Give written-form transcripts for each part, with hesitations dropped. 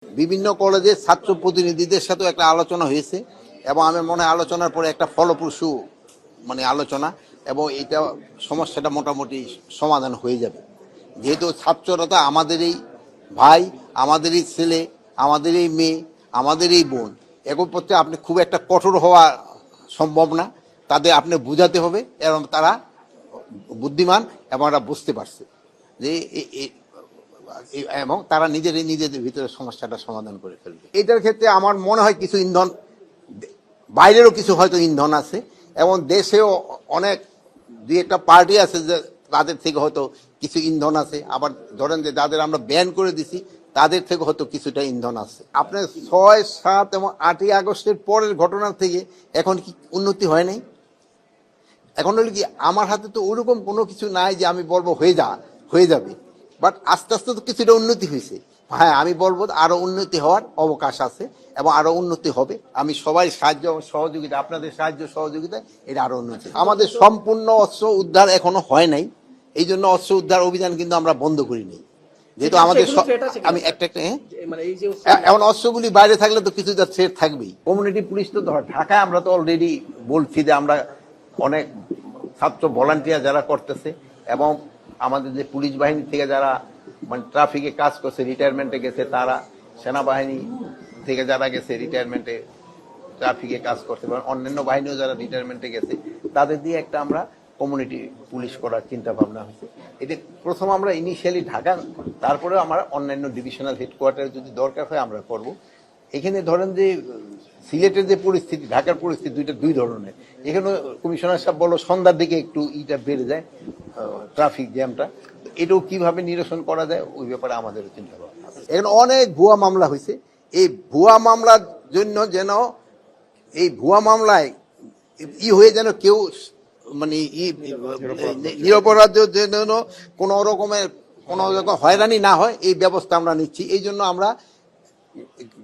বিভিন্ন কলেজের ছাত্র প্রতিনিধিদের সাথে একটা আলোচনা হয়েছে এবং আমার মনে হয় আলোচনার পরে একটা ফলপ্রসূ আলোচনা এবং এটা সমস্যাটা মোটামুটি সমাধান হয়ে যাবে। যেহেতু ছাত্ররা তো আমাদেরই ভাই, আমাদেরই ছেলে, আমাদেরই মেয়ে, আমাদেরই বোন, এখন পক্ষে আপনি খুব একটা কঠোর হওয়া সম্ভব না। তাদের আপনি বুঝাতে হবে এবং তারা বুদ্ধিমান এবং তারা বুঝতে পারছে যে এবং তারা নিজেদের ভিতরে সমস্যাটা সমাধান করে ফেলবে। এটার ক্ষেত্রে আমার মনে হয় কিছু ইন্ধন, বাইরেরও কিছু হয়তো ইন্ধন আছে এবং দেশেও অনেক দুই একটা পার্টি আছে যে তাদের থেকে হয়তো কিছু ইন্ধন আছে। আবার ধরেন যে যাদের আমরা ব্যান করে দিছি তাদের থেকে হয়তো কিছুটা ইন্ধন আছে। আপনার 6, 7 এবং 8ই আগস্টের পরের ঘটনার থেকে এখন কি উন্নতি হয় নাই? এখন হলো কি, আমার হাতে তো ওরকম কোনো কিছু নাই যে আমি বলবো হয়ে যাবে, বাট আস্তে আস্তে তো কিছুটা উন্নতি হয়েছে। হ্যাঁ, আমি বলবো আরো উন্নতি হওয়ার অবকাশ আছে এবং আরো উন্নতি হবে। আমি সবাই সাহায্য সহযোগিতা, আপনাদের সাহায্য সহযোগিতায় এটা আরো উন্নতি। আমাদের সম্পূর্ণ অস্ত্র উদ্ধার এখনো হয় নাই, এই জন্য অস্ত্র উদ্ধার অভিযান কিন্তু আমরা বন্ধ করিনি। যেহেতু আমাদের আমি একটা এমন অস্ত্রগুলি বাইরে থাকলে তো কিছু থ্রেট থাকবেই। কমিউনিটি পুলিশ তো ঢাকায় আমরা তো অলরেডি বলছি যে আমরা অনেক ছাত্র ভলান্টিয়ার যারা করতেছে এবং আমাদের যে পুলিশ বাহিনী থেকে যারা ট্রাফিকে কাজ করছে, রিটায়ারমেন্টে গেছে, তারা সেনাবাহিনী থেকে যারা গেছে রিটায়ারমেন্টে ট্রাফিকে কাজ করতে পারেন, অন্যান্য বাহিনীও যারা রিটায়ারমেন্টে গেছে, তাদের দিয়ে একটা আমরা কমিউনিটি পুলিশ করার চিন্তা ভাবনা হয়েছে। এটা প্রথম আমরা ইনিশিয়ালি ঢাকা, তারপরে আমরা অন্যান্য ডিভিশনাল হেডকোয়ার্টারে যদি দরকার হয় আমরা করব। এখানে ধরেন যে সিলেটের যে পরিস্থিতি, ঢাকার পরিস্থিতি দুই ধরনের। এখানে কমিশনার সাহেব বলল সন্ধ্যার দিকে একটু বেড়ে যায় ট্রাফিক জ্যামটা, এটাও কিভাবে নিরসন করা যায় ওই ব্যাপারে আমাদের চিন্তা ভাবনা। এখানে অনেক ভুয়া মামলা হয়েছে। এই ভুয়া মামলার জন্য যেন এই ভুয়া মামলায় হয়ে যেন কেউ নিরপরাধ যেন কোনো রকম হয়রানি না হয়, এই ব্যবস্থা আমরা নিচ্ছি। এই জন্য আমরা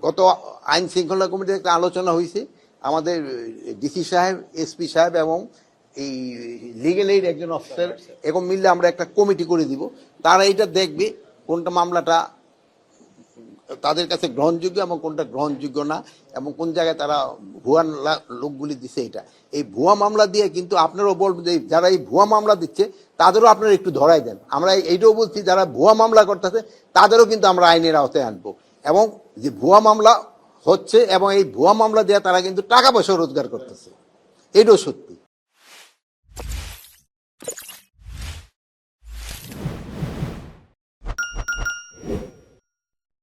গত আইন শৃঙ্খলা কমিটির একটা আলোচনা হয়েছে, আমাদের ডিসি সাহেব, এসপি সাহেব এবং এই লিগেল এইড একজন অফিসার এরকম মিললে আমরা একটা কমিটি করে দিব। তারা এটা দেখবে কোনটা মামলাটা তাদের কাছে গ্রহণযোগ্য এবং কোনটা গ্রহণযোগ্য না এবং কোন জায়গায় তারা ভুয়া লোকগুলি দিচ্ছে। এই ভুয়া মামলা দিয়ে কিন্তু আপনারাও বলবেন যে যারা এই ভুয়া মামলা দিচ্ছে তাদেরও আপনারা একটু ধরাই দেন। আমরা এইটাও বলছি যারা ভুয়া মামলা করতেছে তাদেরও কিন্তু আমরা আইনের আওতায় আনবো এবং যে ভুয়া মামলা হচ্ছে এবং এই ভুয়া মামলা দিয়ে তারা কিন্তু টাকা পয়সা রোজগার করতেছে, এটাও সত্যি।